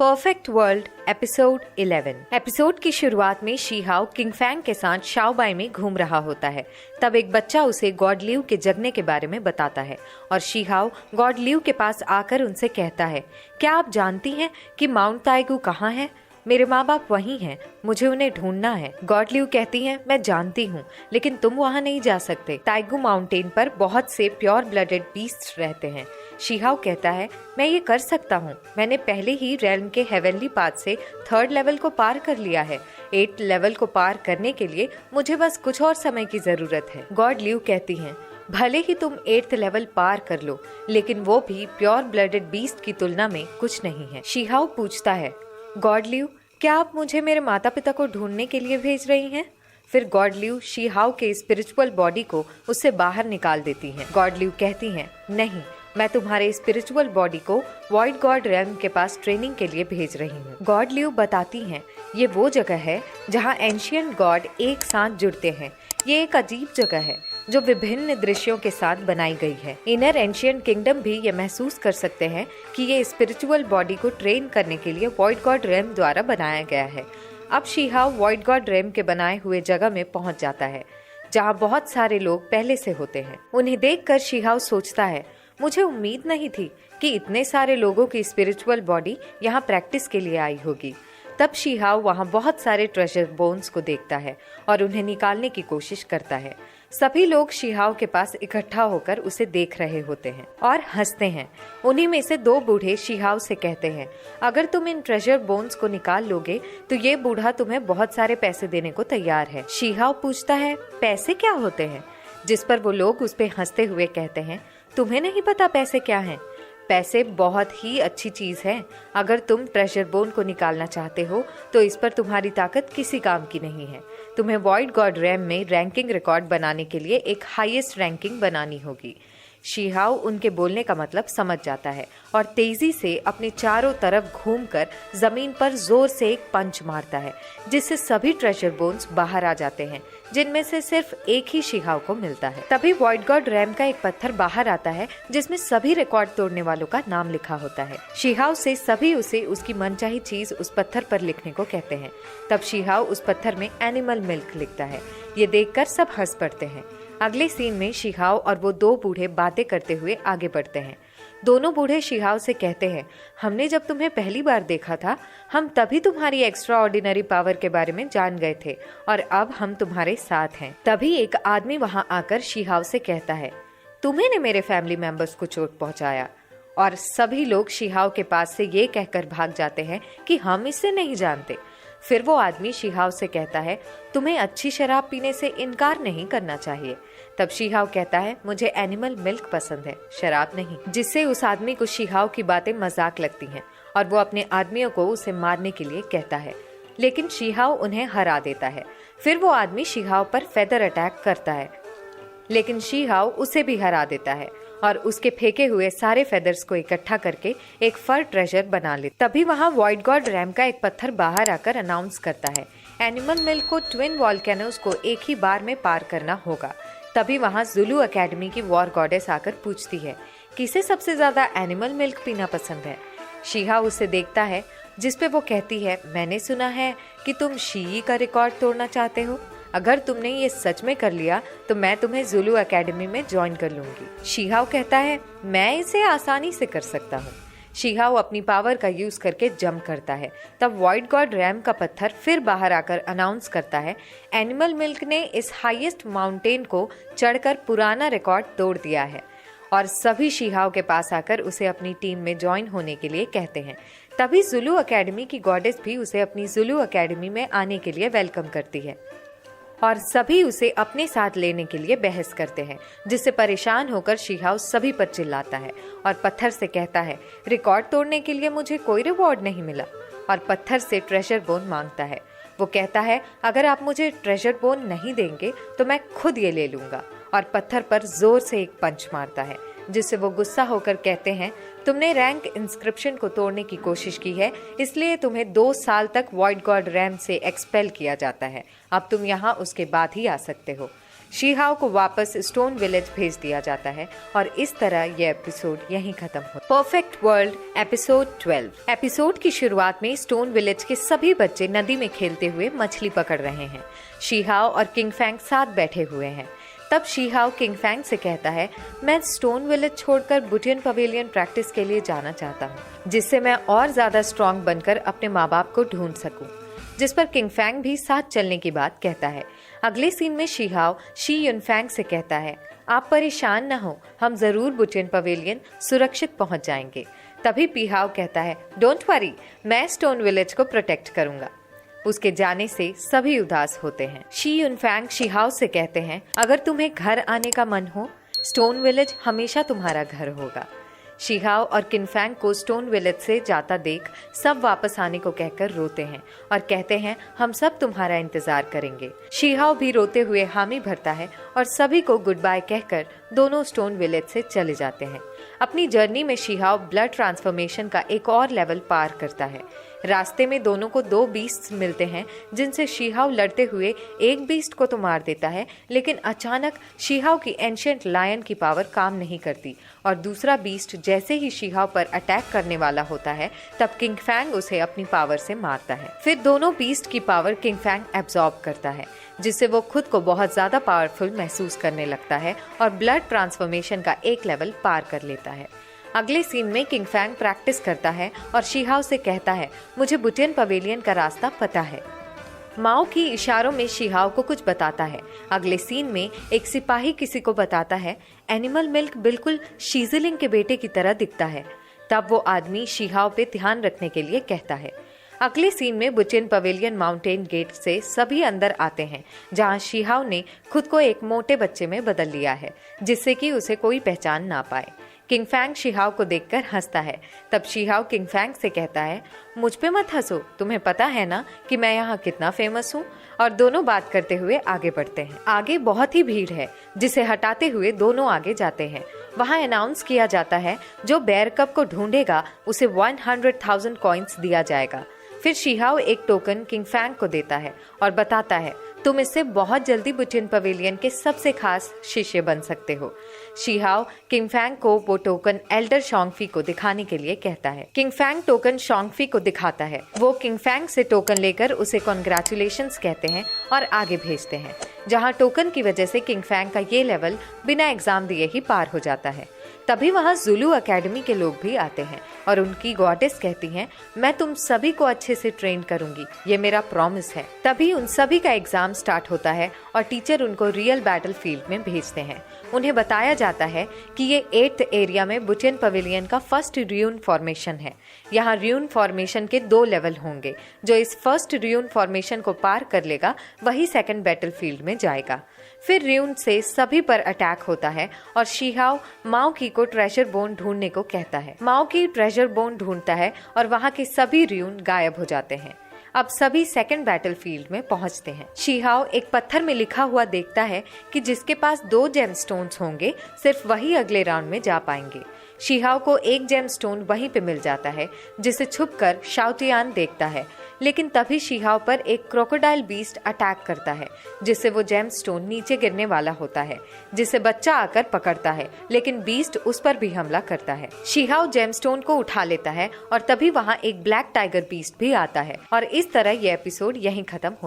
Perfect world episode 11। Episode की शुरुआत में शीहाओ किंग फैंग के साथ शाओबाई में घूम रहा होता है। तब एक बच्चा उसे गॉड लियू के जगने के बारे में बताता है और शीहाओ गॉड लियू के पास आकर उनसे कहता है, क्या आप जानती हैं कि माउंट ताइगू कहाँ है? मेरे माँ बाप वहीं हैं, मुझे उन्हें ढूंढना है। गॉड लियू कहती हैं, मैं जानती हूँ, लेकिन तुम वहाँ नहीं जा सकते। ताइगू माउंटेन पर बहुत से प्योर ब्लडेड बीस्ट रहते हैं। शीहाओ कहता है, मैं ये कर सकता हूँ, मैंने पहले ही रेल्म के हेवनली पाथ से 3rd लेवल को पार कर लिया है। 8th लेवल को पार करने के लिए मुझे बस कुछ और समय की जरूरत है। गॉड लियू कहती हैं, भले ही तुम 8th लेवल पार कर लो, लेकिन वो भी प्योर ब्लडेड बीस्ट की तुलना में कुछ नहीं है। शीहाओ पूछता है, गॉड लियू, क्या आप मुझे मेरे माता पिता को ढूंढने के लिए भेज रही हैं? फिर गॉड लियू शीहाओ के स्पिरिचुअल बॉडी को उससे बाहर निकाल देती हैं। गॉड लियू कहती हैं, नहीं, मैं तुम्हारे स्पिरिचुअल बॉडी को वॉइड गॉड रेल्म के पास ट्रेनिंग के लिए भेज रही हूँ। गॉड लियू बताती हैं, ये वो जगह है जहाँ एंशिएंट गॉड एक साथ जुड़ते हैं। ये एक अजीब जगह है जो विभिन्न दृश्यों के साथ बनाई गई है। इनर एंशिएंट किंगडम भी ये महसूस कर सकते हैं कि ये स्पिरिचुअल बॉडी को ट्रेन करने के लिए वॉइड गॉड रेल्म द्वारा बनाया गया है। अब शीहाओ वॉइड गॉड रेल्म के बनाए हुए जगह में पहुंच जाता है, जहां बहुत सारे लोग पहले से होते हैं। उन्हें देखकर शीहाओ सोचता है, मुझे उम्मीद नहीं थी कि इतने सारे लोगों की स्पिरिचुअल बॉडी यहाँ प्रैक्टिस के लिए आई होगी। तब शीहाओ वहाँ बहुत सारे ट्रेजर बोन्स को देखता है और उन्हें निकालने की कोशिश करता है। सभी लोग शीहाओ के पास इकट्ठा होकर उसे देख रहे होते हैं और हंसते हैं। उन्हीं में से 2 बूढ़े शीहाओ से कहते हैं, अगर तुम इन ट्रेजर बोन्स को निकाल लोगे तो ये बूढ़ा तुम्हें बहुत सारे पैसे देने को तैयार है। शीहाओ पूछता है, पैसे क्या होते हैं? जिस पर वो लोग उस पे हंसते हुए कहते हैं, तुम्हें नहीं पता पैसे क्या हैं? पैसे बहुत ही अच्छी चीज है। अगर तुम ट्रेजर बोन को निकालना चाहते हो तो इस पर तुम्हारी ताकत किसी काम की नहीं है। तुम्हें वॉइड गॉड रेल्म में रैंकिंग रिकॉर्ड बनाने के लिए एक हाईएस्ट रैंकिंग बनानी होगी। शीहाओ उनके बोलने का मतलब समझ जाता है और तेजी से अपने चारों तरफ घूमकर जमीन पर जोर से एक पंच मारता है, जिससे सभी ट्रेजर बोन्स बाहर आ जाते हैं, जिनमें से सिर्फ एक ही शीहाओ को मिलता है। तभी वॉइड गॉड रेल्म का एक पत्थर बाहर आता है, जिसमें सभी रिकॉर्ड तोड़ने वालों का नाम लिखा होता है। शीहाओ से सभी उसे उसकी मनचाही चीज उस पत्थर पर लिखने को कहते हैं। तब शीहाओ उस पत्थर में एनिमल मिल्क लिखता है। ये देखकर सब हंस पड़ते हैं। अगले सीन में शीहाओ और वो 2 बूढ़े बातें करते हुए आगे बढ़ते हैं। दोनों बूढ़े शीहाओ से कहते हैं, हमने जब तुम्हें पहली बार देखा था, हम तभी तुम्हारी एक्स्ट्रा ऑर्डिनरी पावर के बारे में जान गए थे और अब हम तुम्हारे साथ हैं। तभी एक आदमी वहां आकर शीहाओ से कहता है, तुम्हें ने मेरे फैमिली मेंबर्स को चोट पहुंचाया। और सभी लोग शीहाओ के पास से ये कहकर भाग जाते हैं कि हम इसे नहीं जानते। फिर वो आदमी शीहाओ से कहता है, तुम्हें अच्छी शराब पीने से इनकार नहीं करना चाहिए। तब शीहाओ कहता है, मुझे एनिमल मिल्क पसंद है, शराब नहीं। जिससे उस आदमी को शीहाओ की बातें मजाक लगती हैं और वो अपने आदमियों को उसे मारने के लिए कहता है, लेकिन शीहाओ उन्हें हरा देता है। फिर वो आदमी शीहाओ पर फेदर अटैक करता है, लेकिन शीहाओ उसे भी हरा देता है और उसके फेंके हुए सारे फेदर्स को इकट्ठा करके एक फर ट्रेजर बना ले। तभी वहाँ वॉइड गॉड रेल्म का एक पत्थर बाहर आकर अनाउंस करता है, एनिमल मिल्क को ट्विन वॉल्केनोज को एक ही बार में पार करना होगा। तभी वहाँ जुलू एकेडमी की वॉर गॉडेस आकर पूछती है, किसे सबसे ज्यादा एनिमल मिल्क पीना पसंद है? शीहाओ उसे देखता है, जिसपे वो कहती है, मैंने सुना है कि तुम शी का रिकॉर्ड तोड़ना चाहते हो। अगर तुमने ये सच में कर लिया तो मैं तुम्हें जुलू एकेडमी में ज्वाइन कर लूंगी। शीहाओ कहता है, मैं इसे आसानी से कर सकता हूँ। शीहाओ अपनी पावर का यूज करके जंप करता है। तब वॉइड गॉड रेल्म का पत्थर फिर बाहर आकर अनाउंस करता है, एनिमल मिल्क ने इस हाईएस्ट माउंटेन को चढ़कर पुराना रिकॉर्ड तोड़ दिया है। और सभी शीहाओ के पास आकर उसे अपनी टीम में ज्वाइन होने के लिए कहते हैं। तभी जुलू एकेडमी की गॉडेस भी उसे अपनी जुलू एकेडमी में आने के लिए वेलकम करती है और सभी उसे अपने साथ लेने के लिए बहस करते हैं, जिससे परेशान होकर शीहाओ सभी पर चिल्लाता है और पत्थर से कहता है, रिकॉर्ड तोड़ने के लिए मुझे कोई रिवॉर्ड नहीं मिला, और पत्थर से ट्रेजर बोन मांगता है। वो कहता है, अगर आप मुझे ट्रेजर बोन नहीं देंगे तो मैं खुद ये ले लूंगा, और पत्थर पर जोर से एक पंच मारता है, जिससे वो गुस्सा होकर कहते हैं, तुमने रैंक इंस्क्रिप्शन को तोड़ने की कोशिश की है, इसलिए तुम्हें 2 साल तक वॉइड गॉड रेल्म से एक्सपेल किया जाता है। अब तुम यहाँ उसके बाद ही आ सकते हो। शीहाओ को वापस स्टोन विलेज भेज दिया जाता है और इस तरह यह एपिसोड यहीं खत्म होता है। Perfect world episode 12। एपिसोड की शुरुआत में स्टोन विलेज के सभी बच्चे नदी में खेलते हुए मछली पकड़ रहे हैं। शीहाओ और किंग फैंग साथ बैठे हुए हैं। तब शीहाओ किंग फैंग से कहता है, मैं स्टोन विलेज छोड़कर बुटियन पवेलियन प्रैक्टिस के लिए जाना चाहता हूँ, जिससे मैं और ज्यादा स्ट्रॉन्ग बनकर अपने माँ बाप को ढूंढ सकूं। जिस पर किंग फैंग भी साथ चलने की बात कहता है। अगले सीन में शीहाओ शी युनफैंग से कहता है, आप परेशान न हो, हम जरूर बुटियन पवेलियन सुरक्षित पहुंच जाएंगे। तभी पीहाओ कहता है, डोंट वरी, मैं स्टोन विलेज को प्रोटेक्ट करूंगा। उसके जाने से सभी उदास होते हैं। शी युनफैंग शीहाओ से कहते हैं, अगर तुम्हें घर आने का मन हो, स्टोन विलेज हमेशा तुम्हारा घर होगा। शीहाओ और किंग फैंग को स्टोन विलेज से जाता देख सब वापस आने को कहकर रोते हैं और कहते हैं, हम सब तुम्हारा इंतजार करेंगे। शीहाओ भी रोते हुए हामी भरता है और सभी को गुड बाय कहकर दोनों स्टोन विलेज से चले जाते हैं। अपनी जर्नी में शीहाओ ब्लड ट्रांसफॉर्मेशन का एक और लेवल पार करता है। रास्ते में दोनों को 2 बीस्ट मिलते हैं, जिनसे शीहाओ लड़ते हुए एक बीस्ट को तो मार देता है, लेकिन अचानक शीहाओ की एंशिएंट लायन की पावर काम नहीं करती और दूसरा बीस्ट जैसे ही शीहाओ पर अटैक करने वाला होता है, तब किंग फैंग उसे अपनी पावर से मारता है। फिर दोनों बीस्ट की पावर किंग फैंग एब्जॉर्ब करता है, जिससे वो खुद को बहुत ज्यादा पावरफुल महसूस करने लगता है और ब्लड ट्रांसफॉर्मेशन का एक लेवल पार कर लेता है। अगले सीन में किंग फैंग प्रैक्टिस करता है और शीहाओ से कहता है, मुझे बुटियन पवेलियन का रास्ता पता है। माओ की इशारों में शीहाओ को कुछ बताता है। अगले सीन में एक सिपाही किसी को बताता है, एनिमल मिल्क बिल्कुल शीज़लिंग के बेटे की तरह दिखता है। तब वो आदमी शीहाओ पे ध्यान रखने के लिए कहता है। अगले सीन में बुटियन पवेलियन माउंटेन गेट से सभी अंदर आते हैं, जहां शीहाओ ने खुद को एक मोटे बच्चे में बदल लिया है, जिससे कि उसे कोई पहचान ना पाए। किंग फैंग शीहाओ को देखकर हंसता है। तब शीहाओ किंग फैंग से कहता है, मुझ पे मत हंसो, तुम्हें पता है ना कि मैं यहाँ कितना फेमस हूँ। और दोनों बात करते हुए आगे बढ़ते हैं। आगे बहुत ही भीड़ है, जिसे हटाते हुए दोनों आगे जाते हैं। वहाँ अनाउंस किया जाता है, जो बेयर कप को ढूंढेगा उसे 100,000 कॉइन्स दिया जाएगा। फिर शीहाओ एक टोकन किंग फैंग को देता है और बताता है, तुम इससे बहुत जल्दी बुटियन पवेलियन के सबसे खास शिष्य बन सकते हो। शीहाओ किंग फैंग को वो टोकन एल्डर शोंगफी को दिखाने के लिए कहता है। किंग फैंग टोकन शोंगफी को दिखाता है। वो किंग फैंग से टोकन लेकर उसे कॉन्ग्रेचुलेशंस कहते हैं और आगे भेजते हैं, जहाँ टोकन की वजह से किंग फैंग का ये लेवल बिना एग्जाम दिए ही पार हो जाता है। तभी वहाँ जुलू अकेडमी के लोग भी आते हैं और उनकी गॉडेस कहती हैं, मैं तुम सभी को अच्छे से ट्रेन करूंगी, ये मेरा प्रॉमिस है। तभी उन सभी का एग्जाम स्टार्ट होता है और टीचर उनको रियल बैटल फील्ड में भेजते हैं। उन्हें बताया जाता है कि ये 8th एरिया में बुटियन पवेलियन का फर्स्ट र्यून फॉर्मेशन है। यहाँ र्यून फॉर्मेशन के 2 लेवल होंगे। जो इस फर्स्ट र्यून फॉर्मेशन को पार कर लेगा वही सेकंड बैटल फील्ड में जाएगा। फिर र्यून से सभी पर अटैक होता है और शीहाओ माओ की को ट्रेजर बोन ढूंढने को कहता है। माओ की ट्रेजर बोन ढूंढता है और वहाँ के सभी र्यून गायब हो जाते हैं। अब सभी सेकंड बैटल फील्ड में पहुंचते हैं। शीहाओ एक पत्थर में लिखा हुआ देखता है कि जिसके पास 2 जेम स्टोन्स होंगे, सिर्फ वही अगले राउंड में जा पाएंगे। शीहाओ को एक जेम स्टोन वहीं पे मिल जाता है, जिसे छुपकर शाओटियान देखता है। लेकिन तभी शीहाओ पर एक क्रोकोडाइल बीस्ट अटैक करता है, जिससे वो जेम स्टोन नीचे गिरने वाला होता है, जिसे बच्चा आकर पकड़ता है, लेकिन बीस्ट उस पर भी हमला करता है। शीहाओ जेम स्टोन को उठा लेता है और तभी वहाँ एक ब्लैक टाइगर बीस्ट भी आता है और इस तरह ये एपिसोड यहीं खत्म होता है।